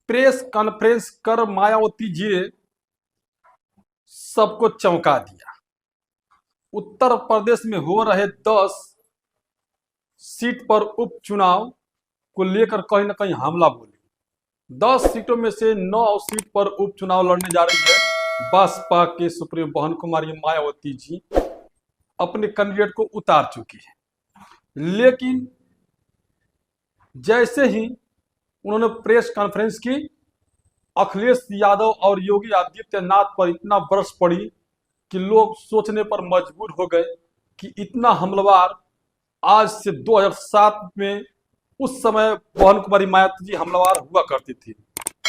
Press conference कर मायावती जी ने सबको चौंका दिया। उत्तर प्रदेश में हो रहे 10 सीट पर उपचुनाव को लेकर कहीं ना कहीं हमला बोली। 10 सीटों में से 9 सीट पर उपचुनाव लड़ने जा रही है बसपा के सुप्रीम बहन कुमारी मायावती जी। अपने कैंडिडेट को उतार चुकी है, लेकिन जैसे ही उन्होंने प्रेस कॉन्फ्रेंस की, अखिलेश यादव और योगी आदित्यनाथ पर इतना बरस पड़ी कि लोग सोचने पर मजबूर हो गए कि इतना हमलावर आज से 2007 में उस समय बहन कुमारी मायावती जी हमलावर हुआ करती थी,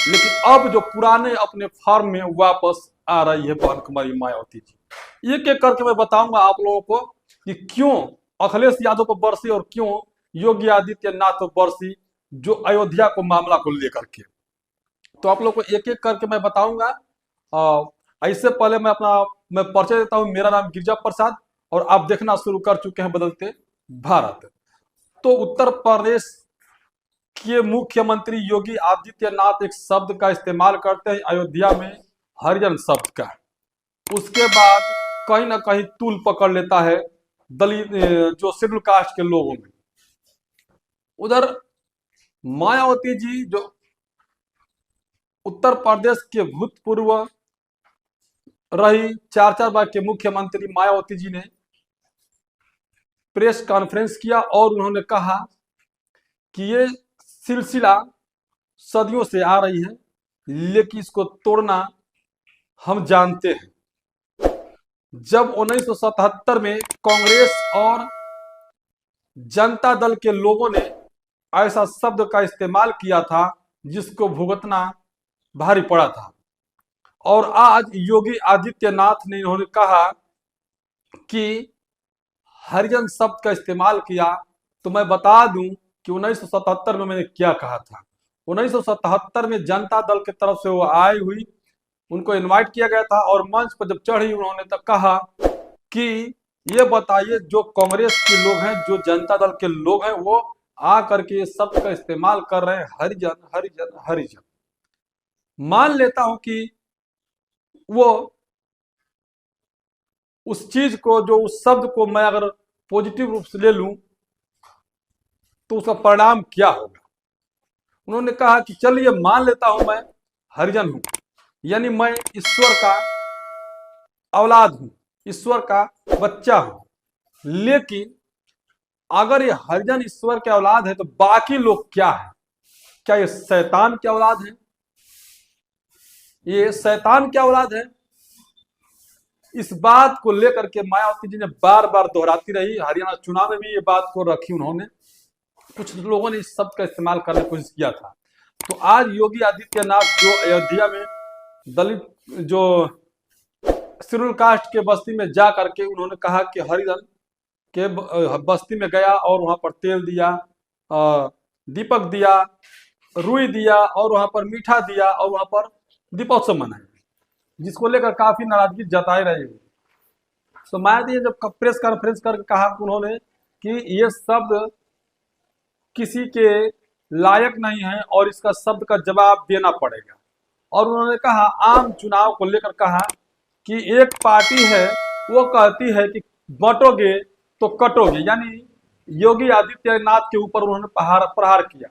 लेकिन अब जो पुराने अपने फॉर्म में वापस आ रही है बहन कुमारी मायावती जी। एक एक करके मैं बताऊंगा आप लोगों को कि क्यों अखिलेश यादव पर बरसी और क्यों योगी आदित्यनाथ पर बरसी, जो अयोध्या को मामला को लेकर के। तो आप लोग को एक एक करके मैं बताऊंगा। इससे पहले मैं परिचय देता हूं। मेरा नाम गिरिजा प्रसाद और आप देखना शुरू कर चुके हैं बदलते भारत। तो उत्तर प्रदेश के मुख्यमंत्री योगी आदित्यनाथ एक शब्द का इस्तेमाल करते हैं अयोध्या में, हरिजन शब्द का। उसके बाद कहीं ना कहीं तूल पकड़ लेता है दलित जो शेड्यूल कास्ट के लोगों में। उधर मायावती जी जो उत्तर प्रदेश के भूतपूर्व रही 4 बार के मुख्यमंत्री मायावती जी ने प्रेस कॉन्फ्रेंस किया और उन्होंने कहा कि ये सिलसिला सदियों से आ रही है, लेकिन इसको तोड़ना हम जानते हैं। जब 1977 में कांग्रेस और जनता दल के लोगों ने ऐसा शब्द का इस्तेमाल किया था जिसको भुगतना भारी पड़ा था, और आज योगी आदित्यनाथ ने इन्होंने कहा कि हरिजन शब्द का इस्तेमाल किया। तो मैं बता दूं कि 1977 में मैंने क्या कहा था। 1977 में जनता दल की तरफ से वो आई हुई, उनको इनवाइट किया गया था और मंच पर जब चढ़ी उन्होंने तक कहा कि ये बताइए जो कांग्रेस के लोग हैं, जो जनता दल के लोग हैं, वो आ करके ये शब्द का इस्तेमाल कर रहे हैं, हरिजन हरिजन हरिजन। मान लेता हूं कि वो उस चीज को, जो उस शब्द को मैं अगर पॉजिटिव रूप से ले लूं तो उसका परिणाम क्या होगा। उन्होंने कहा कि चलिए मान लेता हूं मैं हरिजन हूं, यानी मैं ईश्वर का औलाद हूं, ईश्वर का बच्चा हूं, लेकिन अगर ये हरिजन ईश्वर के औलाद है तो बाकी लोग क्या है? क्या ये शैतान के औलाद है? ये शैतान के औलाद है? इस बात को लेकर के मायावती जी ने बार बार दोहराती रही। हरियाणा चुनाव में भी ये बात को रखी उन्होंने। कुछ लोगों ने इस शब्द का इस्तेमाल करने की कोशिश किया था। तो आज योगी आदित्यनाथ जो अयोध्या में दलित जो शेड्यूल कास्ट के बस्ती में जा करके उन्होंने कहा कि हरिजन के बस्ती में गया और वहां पर तेल दिया, दीपक दिया, रुई दिया और वहां पर मीठा दिया और वहां पर दीपोत्सव मनाया, जिसको लेकर काफी नाराजगी जताई रही है। तो मायावती ने जब प्रेस कॉन्फ्रेंस करके कहा उन्होंने कि ये शब्द किसी के लायक नहीं है और इसका शब्द का जवाब देना पड़ेगा। और उन्होंने कहा, आम चुनाव को लेकर कहा कि एक पार्टी है वो कहती है कि बंटोगे तो कटोगे, यानी योगी आदित्यनाथ के ऊपर उन्होंने प्रहार किया।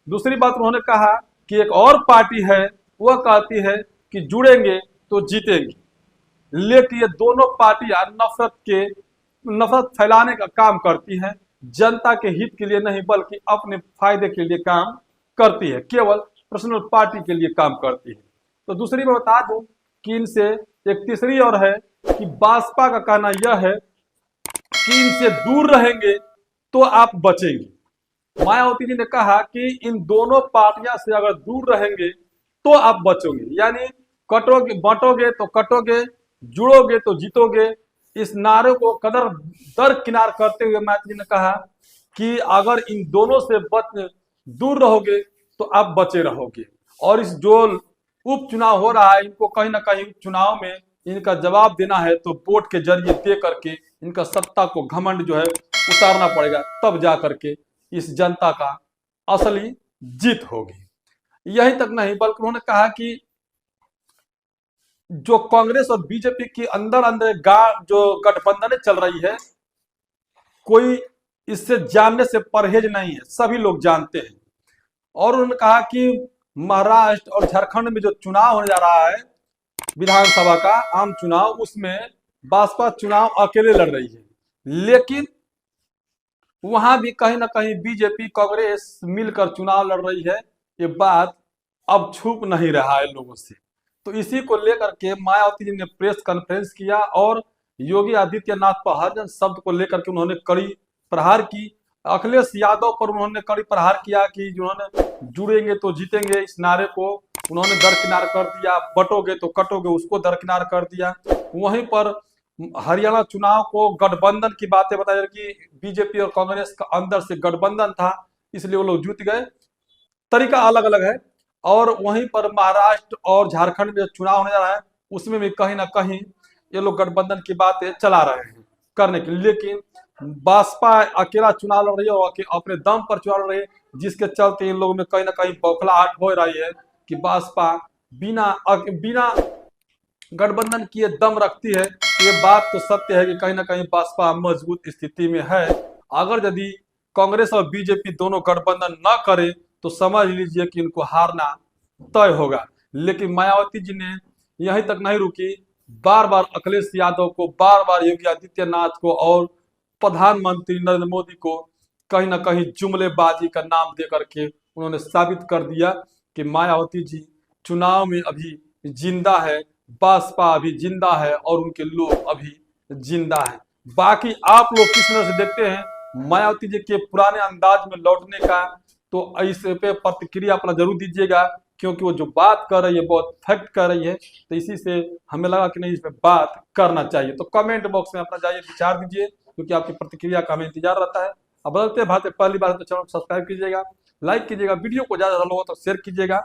दूसरी बात उन्होंने कहा कि एक और पार्टी है वह कहती है कि जुड़ेंगे तो जीतेंगे, लेकिन ये दोनों पार्टियां नफरत फैलाने का काम करती हैं, जनता के हित के लिए नहीं बल्कि अपने फायदे के लिए काम करती है, केवल पर्सनल पार्टी के लिए काम करती है। तो दूसरी मैं बता दूं कि इनसे एक तीसरी और है कि बसपा का कहना यह है कि इनसे दूर रहेंगे तो आप बचेंगे। मायावती जी ने कहा कि इन दोनों पार्टियां से अगर दूर रहेंगे तो आप बचोगे, यानी कटोगे बंटोगे तो कटोगे, जुड़ोगे तो जीतोगे। इस नारे को कदर दरकिनार करते हुए मायावती जी ने कहा कि अगर इन दोनों से दूर रहोगे तो आप बचे रहोगे। और इस जो उपचुनाव हो रहा है, इनको कहीं ना कहीं उपचुनाव में इनका जवाब देना है, तो वोट के जरिए दे करके इनका सत्ता को घमंड जो है उतारना पड़ेगा, तब जा करके इस जनता का असली जीत होगी। यही तक नहीं बल्कि उन्होंने कहा कि जो कांग्रेस और बीजेपी की अंदर अंदर जो गठबंधन चल रही है, कोई इससे जानने से परहेज नहीं है, सभी लोग जानते हैं। और उन्होंने कहा कि महाराष्ट्र और झारखंड में जो चुनाव होने जा रहा है, विधानसभा का आम चुनाव, उसमें बसपा चुनाव अकेले लड़ रही है, लेकिन वहां भी कहीं ना कहीं बीजेपी कांग्रेस मिलकर चुनाव लड़ रही है। ये बात अब छुप नहीं रहा है लोगों से। तो इसी को लेकर के मायावती जी ने प्रेस कॉन्फ्रेंस किया और योगी आदित्यनाथ पर हर शब्द को लेकर के उन्होंने कड़ी प्रहार की। अखिलेश यादव पर उन्होंने कड़ी प्रहार किया कि जिन्होंने जुड़ेंगे तो जीतेंगे इस नारे को उन्होंने दरकिनार कर दिया, बटोगे तो कटोगे उसको दरकिनार कर दिया। वहीं पर हरियाणा चुनाव को गठबंधन की बातें बताई जा रही कि बीजेपी और कांग्रेस का अंदर से गठबंधन था, इसलिए वो लोग जीत गए। तरीका अलग अलग है। और वहीं पर महाराष्ट्र और झारखंड में जो चुनाव होने जा रहा है, उसमें भी कहीं ना कहीं ये लोग गठबंधन की बातें चला रहे हैं करने के लिए, लेकिन बसपा अकेला चुनाव लड़ रही है और अपने दम पर चुनाव लड़ रही है, जिसके चलते इन लोगों में कहीं ना कहीं बौखलाहट हो रही है कि बसपा बिना बिना गठबंधन की दम रखती है। ये बात तो सत्य है कि कहीं ना कहीं बसपा मजबूत स्थिति में है। अगर यदि कांग्रेस और बीजेपी दोनों गठबंधन न करे तो समझ लीजिए कि इनको हारना तय होगा। लेकिन मायावती जी ने यहीं तक नहीं रुकी, बार बार अखिलेश यादव को, बार बार योगी आदित्यनाथ को और प्रधानमंत्री नरेंद्र मोदी को कहीं ना कहीं जुमलेबाजी का नाम दे करके उन्होंने साबित कर दिया कि मायावती जी चुनाव में अभी जिंदा है, बसपा अभी जिंदा है और उनके लोग अभी जिंदा है। बाकी आप लोग किस नजर से देखते हैं मायावती जी के पुराने अंदाज में लौटने का, तो इस पे प्रतिक्रिया अपना जरूर दीजिएगा, क्योंकि वो जो बात कर रही है बहुत फैक्ट कर रही है। तो इसी से हमें लगा कि नहीं, इस पे बात करना चाहिए। तो कमेंट बॉक्स में अपना जाइए विचार दीजिए, क्योंकि आपकी प्रतिक्रिया का हमें इंतजार रहता है। अब बदलते भाते पहली बार तो चैनल को सब्सक्राइब कीजिएगा, लाइक कीजिएगा, वीडियो को ज्यादा लोगों तक शेयर कीजिएगा।